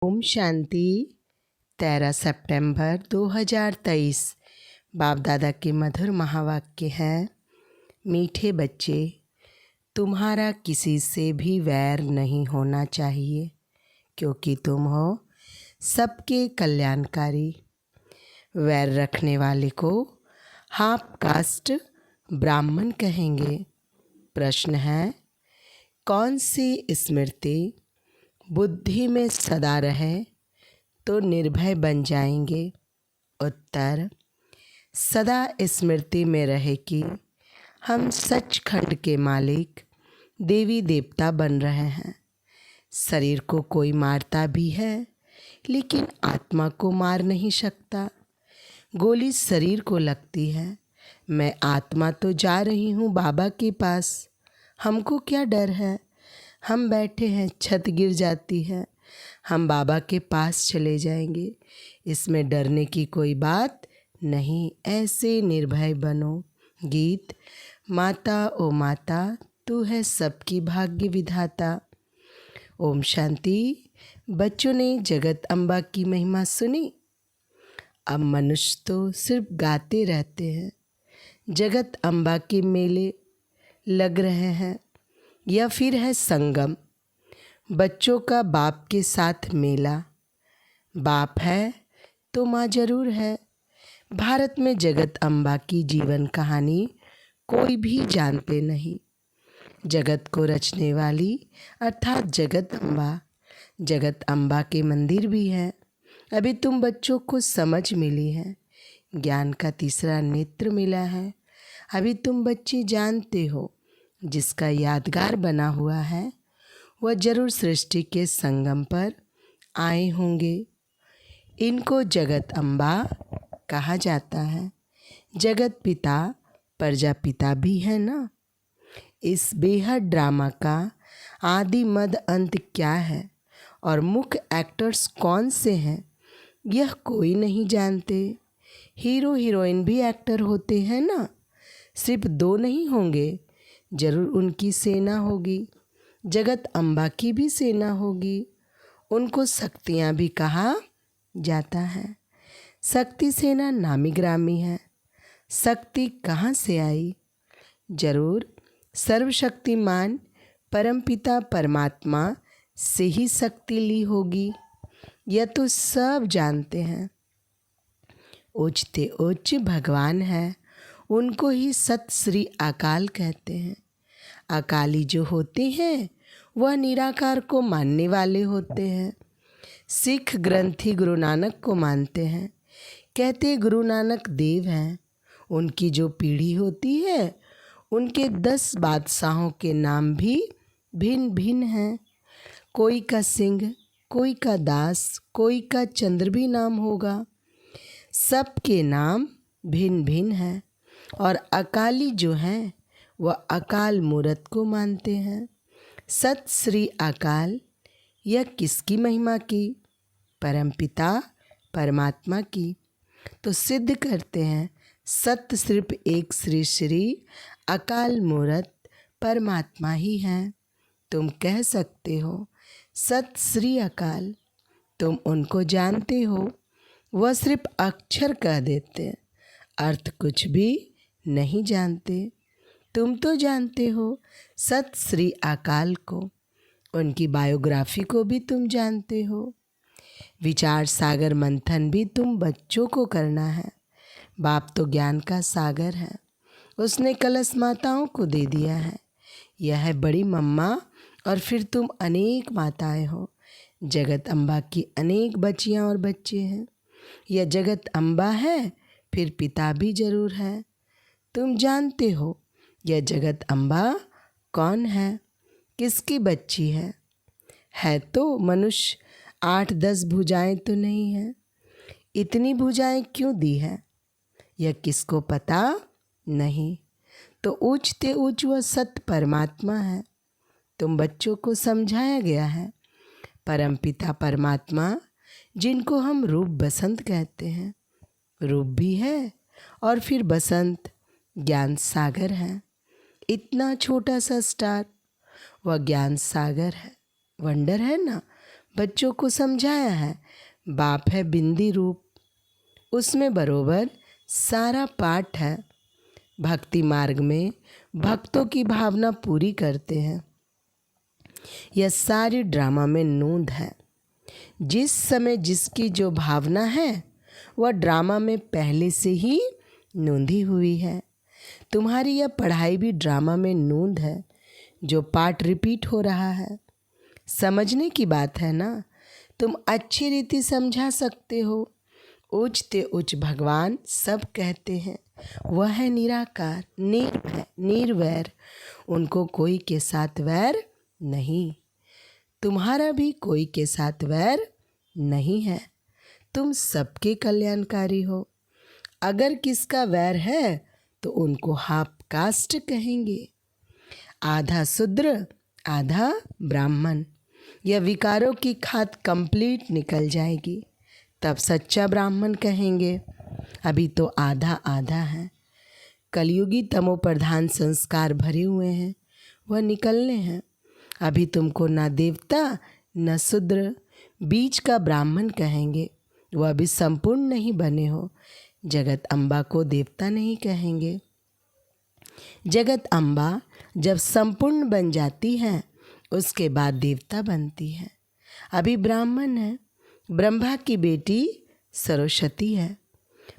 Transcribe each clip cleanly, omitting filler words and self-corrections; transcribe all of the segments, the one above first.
ओम शांति। 13 सितंबर 2023 बाप दादा के मधुर महावाक्य हैं। मीठे बच्चे, तुम्हारा किसी से भी वैर नहीं होना चाहिए, क्योंकि तुम हो सबके कल्याणकारी। वैर रखने वाले को हाफ कास्ट ब्राह्मण कहेंगे। प्रश्न है, कौन सी स्मृति बुद्धि में सदा रहे तो निर्भय बन जाएंगे? उत्तर, सदा स्मृति में रहे कि हम सचखंड के मालिक देवी देवता बन रहे हैं। शरीर को कोई मारता भी है, लेकिन आत्मा को मार नहीं सकता। गोली शरीर को लगती है, मैं आत्मा तो जा रही हूँ बाबा के पास, हमको क्या डर है? हम बैठे हैं, छत गिर जाती है, हम बाबा के पास चले जाएंगे, इसमें डरने की कोई बात नहीं। ऐसे निर्भय बनो। गीत। माता ओ माता, तू है सबकी भाग्य विधाता। ओम शांति। बच्चों ने जगत अम्बा की महिमा सुनी। अब मनुष्य तो सिर्फ गाते रहते हैं। जगत अम्बा के मेले लग रहे हैं, या फिर है संगम। बच्चों का बाप के साथ मेला। बाप है तो माँ जरूर है। भारत में जगत अम्बा की जीवन कहानी कोई भी जानते नहीं। जगत को रचने वाली अर्थात जगत अम्बा। जगत अम्बा के मंदिर भी हैं। अभी तुम बच्चों को समझ मिली है, ज्ञान का तीसरा नेत्र मिला है। अभी तुम बच्चे जानते हो, जिसका यादगार बना हुआ है वह जरूर सृष्टि के संगम पर आए होंगे। इनको जगत अम्बा कहा जाता है। जगत पिता प्रजापिता भी है ना। इस बेहद ड्रामा का आदि मद अंत क्या है और मुख्य एक्टर्स कौन से हैं, यह कोई नहीं जानते। हीरो हीरोइन भी एक्टर होते हैं ना, सिर्फ 2 नहीं होंगे, जरूर उनकी सेना होगी। जगत अम्बा की भी सेना होगी। उनको शक्तियाँ भी कहा जाता है। शक्ति सेना नामी ग्रामी है। शक्ति कहाँ से आई? जरूर सर्वशक्तिमान परमपिता परमात्मा से ही शक्ति ली होगी। यह तो सब जानते हैं। उच्चते उच्च भगवान है, उनको ही सत श्री अकाल कहते हैं। अकाली जो होते हैं वह निराकार को मानने वाले होते हैं। सिख ग्रंथी गुरु नानक को मानते हैं, कहते गुरु नानक देव हैं। उनकी जो पीढ़ी होती है, उनके 10 बादशाहों के नाम भी भिन्न भिन्न हैं। कोई का सिंह, कोई का दास, कोई का चंद्र भी नाम होगा। सबके नाम भिन्न भिन्न हैं। और अकाली जो हैं वह अकाल मूरत को मानते हैं। सत श्री अकाल, यह किसकी महिमा की? परमपिता परमात्मा की। तो सिद्ध करते हैं, सत्य सिर्फ एक श्री श्री अकाल मूरत परमात्मा ही हैं। तुम कह सकते हो सत श्री अकाल, तुम उनको जानते हो। वह सिर्फ अक्षर कह देते, अर्थ कुछ भी नहीं जानते। तुम तो जानते हो सत श्री अकाल को, उनकी बायोग्राफी को भी तुम जानते हो। विचार सागर मंथन भी तुम बच्चों को करना है। बाप तो ज्ञान का सागर है, उसने कलश माताओं को दे दिया है। यह है बड़ी मम्मा, और फिर तुम अनेक माताएं हो। जगत अम्बा की अनेक बच्चियां और बच्चे हैं। यह जगत अम्बा है, फिर पिता भी जरूर है। तुम जानते हो यह जगत अम्बा कौन है, किसकी बच्ची है तो मनुष्य 8-10 भुजाएं तो नहीं है। इतनी भुजाएं क्यों दी है, यह किसको पता नहीं। तो ऊंचते ऊंच वह सत्य परमात्मा है। तुम बच्चों को समझाया गया है, परमपिता परमात्मा जिनको हम रूप बसंत कहते हैं। रूप भी है और फिर बसंत ज्ञान सागर है। इतना छोटा सा स्टार, वह ज्ञान सागर है। वंडर है ना, बच्चों को समझाया है। बाप है बिंदी रूप, उसमें बरोबर सारा पाठ है। भक्ति मार्ग में भक्तों की भावना पूरी करते हैं। यह सारी ड्रामा में नोंद है। जिस समय जिसकी जो भावना है वह ड्रामा में पहले से ही नोंधी हुई है। तुम्हारी यह पढ़ाई भी ड्रामा में नोंद है, जो पाठ रिपीट हो रहा है। समझने की बात है ना। तुम अच्छी रीति समझा सकते हो। उच्च ते उच्च भगवान सब कहते हैं। वह है निराकार, निर्भय, निर्वैर। उनको कोई के साथ वैर नहीं। तुम्हारा भी कोई के साथ वैर नहीं है। तुम सबके कल्याणकारी हो। अगर किसका वैर है तो उनको हाफ कास्ट कहेंगे। आधा शूद्र, आधा ब्राह्मण। यह विकारों की खाद कंप्लीट निकल जाएगी, तब सच्चा ब्राह्मण कहेंगे। अभी तो आधा आधा है। कलयुगी तमो प्रधान संस्कार भरे हुए हैं, वह निकलने हैं। अभी तुमको ना देवता न शूद्र, बीच का ब्राह्मण कहेंगे। वह अभी संपूर्ण नहीं बने हो। जगत अम्बा को देवता नहीं कहेंगे। जगत अम्बा जब संपूर्ण बन जाती है उसके बाद देवता बनती है। अभी ब्राह्मण है। ब्रह्मा की बेटी सरस्वती है,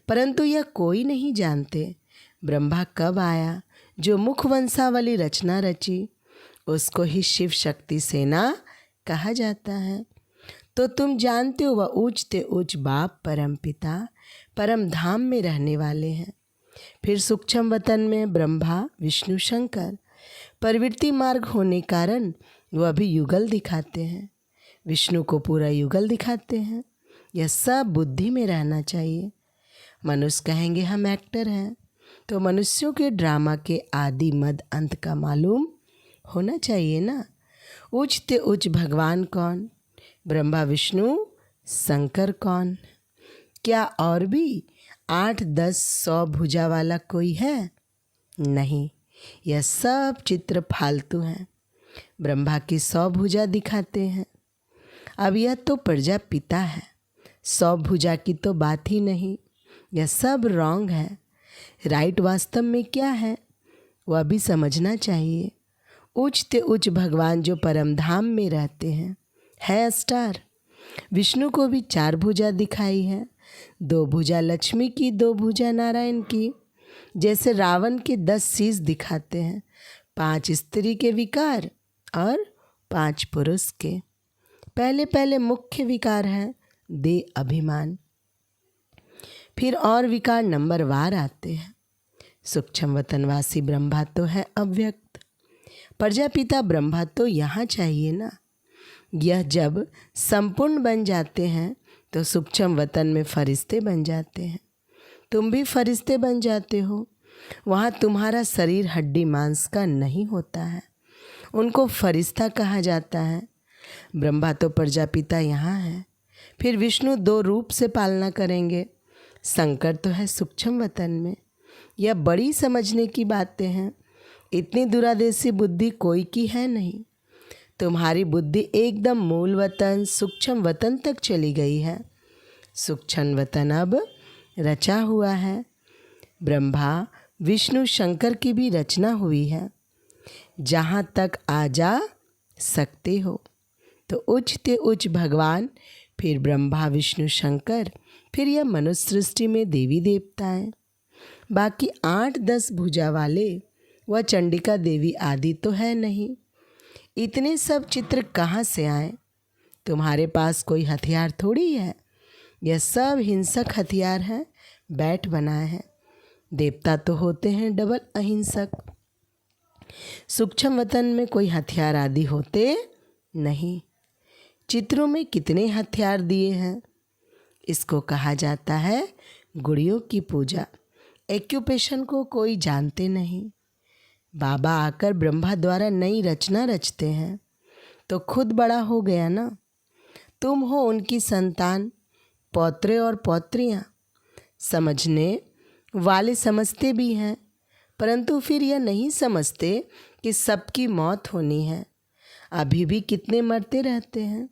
परंतु यह कोई नहीं जानते ब्रह्मा कब आया। जो मुख वंशावली रचना रची उसको ही शिव शक्ति सेना कहा जाता है। तो तुम जानते हो वह उच्च ते उच्च बाप परम पिता परम धाम में रहने वाले हैं। फिर सूक्ष्म वतन में ब्रह्मा विष्णु शंकर। प्रवृत्ति मार्ग होने कारण वह भी युगल दिखाते हैं। विष्णु को पूरा युगल दिखाते हैं। यह सब बुद्धि में रहना चाहिए। मनुष्य कहेंगे हम एक्टर हैं, तो मनुष्यों के ड्रामा के आदि मध्य अंत का मालूम होना चाहिए ना। उच्च ते उच्च भगवान कौन? ब्रह्मा विष्णु शंकर कौन? क्या और भी 8, 10, 100 भुजा वाला कोई है? नहीं, यह सब चित्र फालतू हैं। ब्रह्मा की 100 भुजा दिखाते हैं। अब यह तो प्रजापिता है, 100 भुजा की तो बात ही नहीं। यह सब रॉन्ग है। राइट वास्तव में क्या है वह भी समझना चाहिए। उच्च ते उच्च भगवान जो परम धाम में रहते हैं है स्टार। विष्णु को भी 4 भुजा दिखाई है, 2 भुजा लक्ष्मी की, 2 भुजा नारायण की। जैसे रावण के 10 शीश दिखाते हैं, 5 स्त्री के विकार और 5 पुरुष के। पहले पहले मुख्य विकार है दे अभिमान, फिर और विकार नंबरवार आते हैं। सूक्ष्म वतनवासी ब्रह्मा तो है अव्यक्त। प्रजापिता ब्रह्मा तो यहाँ चाहिए ना। यह जब संपूर्ण बन जाते हैं तो सूक्ष्म वतन में फरिश्ते बन जाते हैं। तुम भी फरिश्ते बन जाते हो। वहाँ तुम्हारा शरीर हड्डी मांस का नहीं होता है, उनको फरिश्ता कहा जाता है। ब्रह्मा तो प्रजापिता यहाँ है। फिर विष्णु 2 रूप से पालना करेंगे। शंकर तो है सूक्ष्म वतन में। यह बड़ी समझने की बातें हैं। इतनी दूरादेशी बुद्धि कोई की है नहीं। तुम्हारी बुद्धि एकदम मूल वतन सूक्ष्म वतन तक चली गई है। सूक्ष्म वतन अब रचा हुआ है। ब्रह्मा विष्णु शंकर की भी रचना हुई है। जहाँ तक आ जा सकते हो तो उच्च ते उच्च भगवान, फिर ब्रह्मा विष्णु शंकर, फिर यह मनुष्य सृष्टि में देवी देवता है। बाकी 8-10 भुजा वाले वह चंडिका देवी आदि तो है नहीं। इतने सब चित्र कहाँ से आए? तुम्हारे पास कोई हथियार थोड़ी है। यह सब हिंसक हथियार हैं, बैट बनाए हैं। देवता तो होते हैं डबल अहिंसक। सूक्ष्म वतन में कोई हथियार आदि होते नहीं। चित्रों में कितने हथियार दिए हैं। इसको कहा जाता है गुड़ियों की पूजा। एक्यूपेशन को कोई जानते नहीं। बाबा आकर ब्रह्मा द्वारा नई रचना रचते हैं तो खुद बड़ा हो गया ना। तुम हो उनकी संतान, पौत्रे और पौत्रियाँ। समझने वाले समझते भी हैं, परंतु फिर यह नहीं समझते कि सबकी मौत होनी है। अभी भी कितने मरते रहते हैं।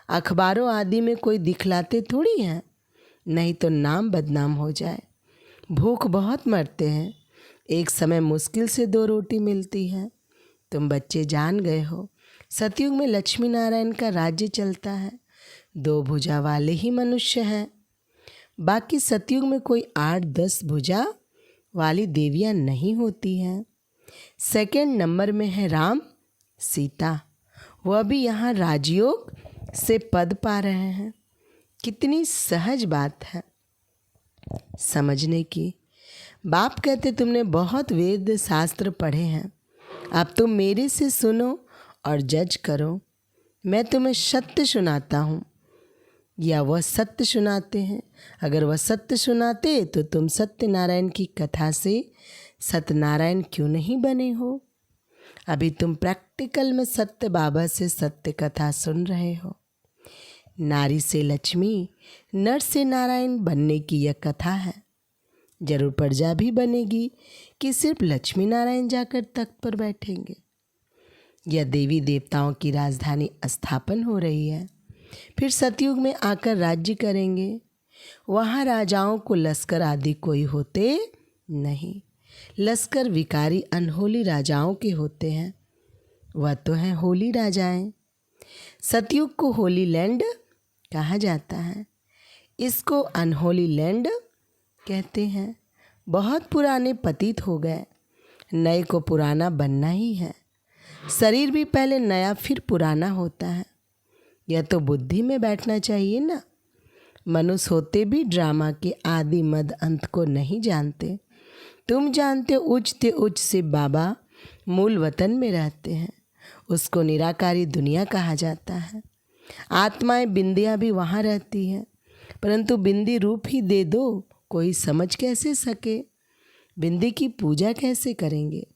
अखबारों आदि में कोई दिखलाते थोड़ी हैं, नहीं तो नाम बदनाम हो जाए। भूख बहुत मरते हैं, एक समय मुश्किल से 2 रोटी मिलती है। तुम बच्चे जान गए हो, सतयुग में लक्ष्मी नारायण का राज्य चलता है, 2 भुजा वाले ही मनुष्य हैं। बाकी सतयुग में कोई 8-10 भुजा वाली देवियां नहीं होती हैं। सेकंड नंबर में है राम सीता, वह भी यहाँ राजयोग से पद पा रहे हैं। कितनी सहज बात है समझने की। बाप कहते तुमने बहुत वेद शास्त्र पढ़े हैं, अब तुम मेरे से सुनो और जज करो। मैं तुम्हें सत्य सुनाता हूँ या वह सत्य सुनाते हैं। अगर वह सत्य सुनाते तो तुम सत्यनारायण की कथा से सत्यनारायण क्यों नहीं बने हो। अभी तुम प्रैक्टिकल में सत्य बाबा से सत्य कथा सुन रहे हो। नारी से लक्ष्मी, नर से नारायण बनने की यह कथा है। जरूर प्रजा भी बनेगी कि सिर्फ लक्ष्मी नारायण जाकर तख्त पर बैठेंगे। यह देवी देवताओं की राजधानी स्थापन हो रही है, फिर सतयुग में आकर राज्य करेंगे। वहाँ राजाओं को लश्कर आदि कोई होते नहीं। लश्कर विकारी अनहोली राजाओं के होते हैं, वह तो हैं होली राजाएं। सतयुग को होली लैंड कहा जाता है, इसको अनहोली लैंड कहते हैं। बहुत पुराने पतित हो गए, नए को पुराना बनना ही है। शरीर भी पहले नया फिर पुराना होता है, यह तो बुद्धि में बैठना चाहिए ना। मनुष्य होते भी ड्रामा के आदि मद अंत को नहीं जानते। तुम जानते हो उच्च उच्च से बाबा मूल वतन में रहते हैं, उसको निराकारी दुनिया कहा जाता है। आत्माएं बिंदियाँ भी वहाँ रहती हैं, परंतु बिंदी रूप ही दे दो, कोई समझ कैसे सके। बिंदी की पूजा कैसे करेंगे,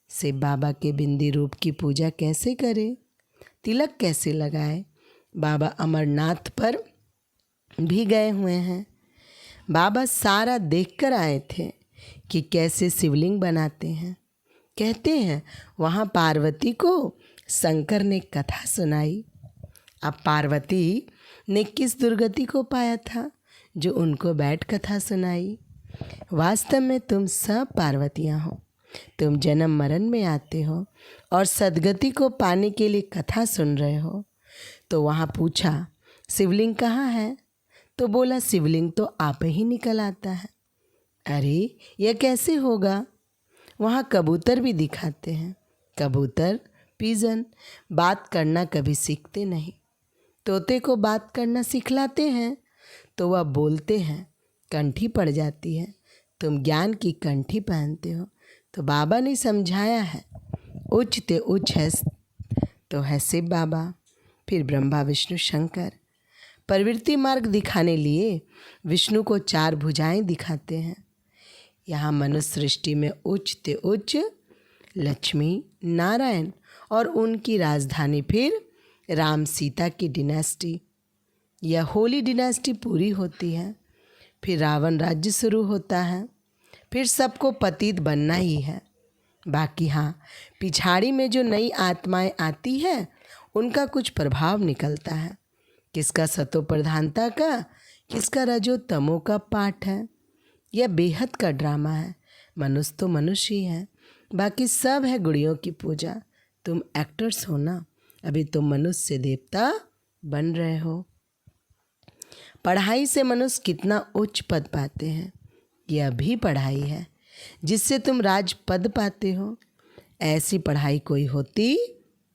से बाबा के बिंदी रूप की पूजा कैसे करें, तिलक कैसे लगाए। बाबा अमरनाथ पर भी गए हुए हैं, बाबा सारा देखकर आए थे कि कैसे शिवलिंग बनाते हैं। कहते हैं वहाँ पार्वती को शंकर ने कथा सुनाई। अब पार्वती ने किस दुर्गति को पाया था जो उनको बैठ कथा सुनाई। वास्तव में तुम सब पार्वतियाँ हो, तुम जन्म मरण में आते हो और सद्गति को पाने के लिए कथा सुन रहे हो। तो वहाँ पूछा शिवलिंग कहाँ है, तो बोला शिवलिंग तो आप ही निकल आता है। अरे यह कैसे होगा, वहाँ कबूतर भी दिखाते हैं। कबूतर पिजन बात करना कभी सीखते नहीं, तोते को बात करना सिखलाते हैं तो वह बोलते हैं, कंठी पड़ जाती है। तुम ज्ञान की कंठी पहनते हो। तो बाबा ने समझाया है, उच्च ते उच्च है तो है शिव बाबा, फिर ब्रह्मा विष्णु शंकर। प्रवृत्ति मार्ग दिखाने लिए विष्णु को 4 भुजाएं दिखाते हैं। यहाँ मनुष्य सृष्टि में उच्च ते उच्च लक्ष्मी नारायण और उनकी राजधानी फिर राम सीता की डिनेस्टी। यह होली डिनेस्टी पूरी होती है, फिर रावण राज्य शुरू होता है, फिर सबको पतित बनना ही है। बाकी हाँ, पिछाड़ी में जो नई आत्माएं आती हैं उनका कुछ प्रभाव निकलता है। किसका सतो प्रधानता का, किसका रजो तमो का पाठ है। यह बेहद का ड्रामा है। मनुष्य तो मनुष्य ही है, बाकी सब है गुड़ियों की पूजा। तुम एक्टर्स हो ना, अभी तुम मनुष्य से देवता बन रहे हो। पढ़ाई से मनुष्य कितना उच्च पद पाते हैं, यह भी पढ़ाई है जिससे तुम राज पद पाते हो। ऐसी पढ़ाई कोई होती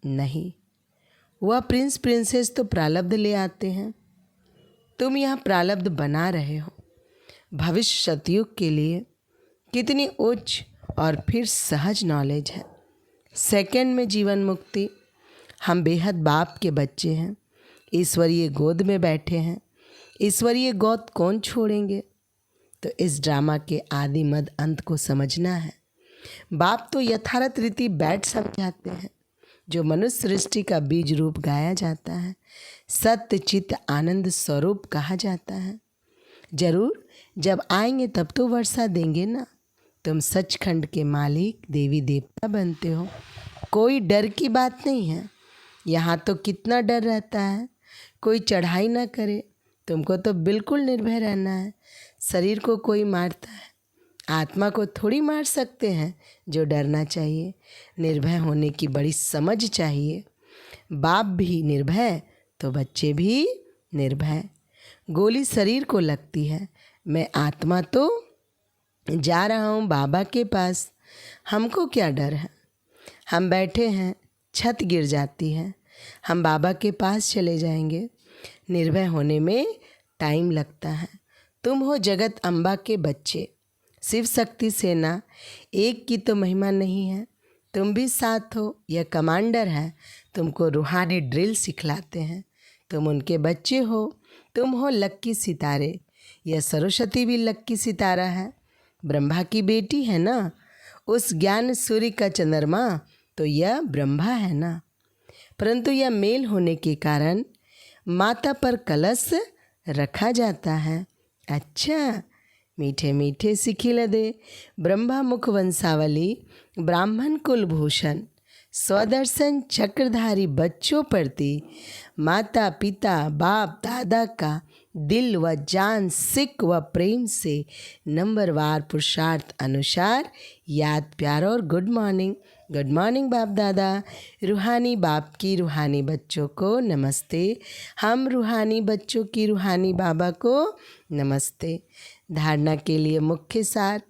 नहीं। वह प्रिंस प्रिंसेस तो प्रारब्ध ले आते हैं, तुम यहाँ प्रारब्ध बना रहे हो। भविष्य सतयुग के लिए कितनी उच्च और फिर सहज नॉलेज है। सेकंड में जीवन मुक्ति। हम बेहद बाप के बच्चे हैं, ईश्वरीय गोद में बैठे हैं। ईश्वरीय गोद कौन छोड़ेंगे। तो इस ड्रामा के आदि मद अंत को समझना है। बाप तो यथार्थ रीति बैठ समझाते हैं, जो मनुष्य सृष्टि का बीज रूप गाया जाता है, सत्य चित्त आनंद स्वरूप कहा जाता है। जरूर जब आएंगे तब तो वर्षा देंगे ना। तुम सचखंड के मालिक देवी देवता बनते हो, कोई डर की बात नहीं है। यहाँ तो कितना डर रहता है, कोई चढ़ाई ना करे। तुमको तो बिल्कुल निर्भय रहना है। शरीर को कोई मारता है, आत्मा को थोड़ी मार सकते हैं। जो डरना चाहिए, निर्भय होने की बड़ी समझ चाहिए। बाप भी निर्भय तो बच्चे भी निर्भय। गोली शरीर को लगती है, मैं आत्मा तो जा रहा हूँ बाबा के पास। हमको क्या डर है? हम बैठे हैं, छत गिर जाती है, हम बाबा के पास चले जाएंगे। निर्भय होने में टाइम लगता है। तुम हो जगत अम्बा के बच्चे, शिव शक्ति सेना एक की तो महिमा नहीं है। तुम भी साथ हो, यह कमांडर है, तुमको रूहानी ड्रिल सिखलाते हैं। तुम उनके बच्चे हो, तुम हो लक्की सितारे। यह सरस्वती भी लक्की सितारा है, ब्रह्मा की बेटी है ना। उस ज्ञान सूर्य का चंद्रमा तो यह ब्रह्मा है ना। परंतु यह मेल होने के कारण माता पर कलश रखा जाता है। अच्छा, मीठे मीठे सिखिल दे ब्रह्मा मुख वंशावली, ब्राह्मण कुलभूषण, स्वदर्शन चक्रधारी बच्चों प्रति माता पिता बाप दादा का दिल व जान सिक व प्रेम से नंबरवार पुरुषार्थ अनुसार याद प्यार और गुड मॉर्निंग। गुड मॉर्निंग बाप दादा। रूहानी बाप की रूहानी बच्चों को नमस्ते। हम रूहानी बच्चों की रूहानी बाबा को नमस्ते। धारणा के लिए मुख्य सार।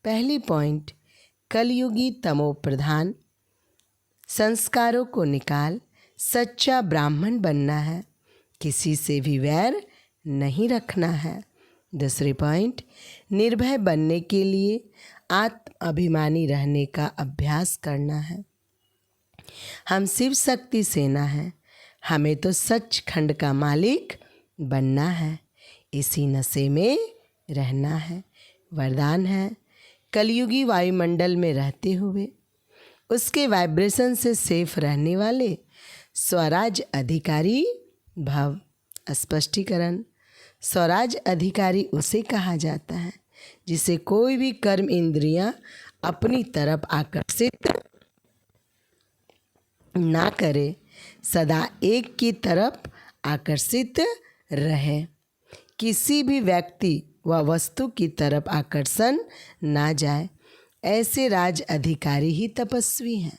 पहली पॉइंट, कलयुगी तमो प्रधान संस्कारों को निकाल सच्चा ब्राह्मण बनना है, किसी से भी वैर नहीं रखना है। दूसरी पॉइंट, निर्भय बनने के लिए आत्म अभिमानी रहने का अभ्यास करना है। हम शिव शक्ति सेना है, हमें तो सचखंड का मालिक बनना है, इसी नशे में रहना है। वरदान है, कलयुगी वायुमंडल में रहते हुए उसके वाइब्रेशन से सेफ रहने वाले स्वराज अधिकारी भव। स्पष्टीकरण, स्वराज अधिकारी उसे कहा जाता है जिसे कोई भी कर्म इंद्रियां अपनी तरफ आकर्षित ना करे, सदा एक की तरफ आकर्षित रहे, किसी भी व्यक्ति व वस्तु की तरफ आकर्षण ना जाए। ऐसे राज अधिकारी ही तपस्वी हैं।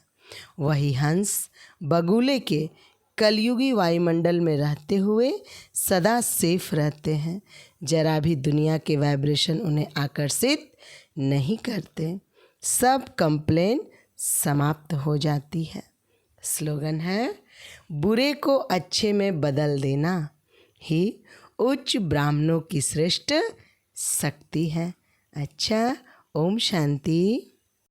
वही हंस बगुले के कलयुगी वायुमंडल में रहते हुए सदा सेफ रहते हैं। जरा भी दुनिया के वाइब्रेशन उन्हें आकर्षित नहीं करते। सब कंप्लेन समाप्त हो जाती है। स्लोगन है, बुरे को अच्छे में बदल देना ही उच्च ब्राह्मणों की श्रेष्ठ शक्ति है। अच्छा, ओम शांति।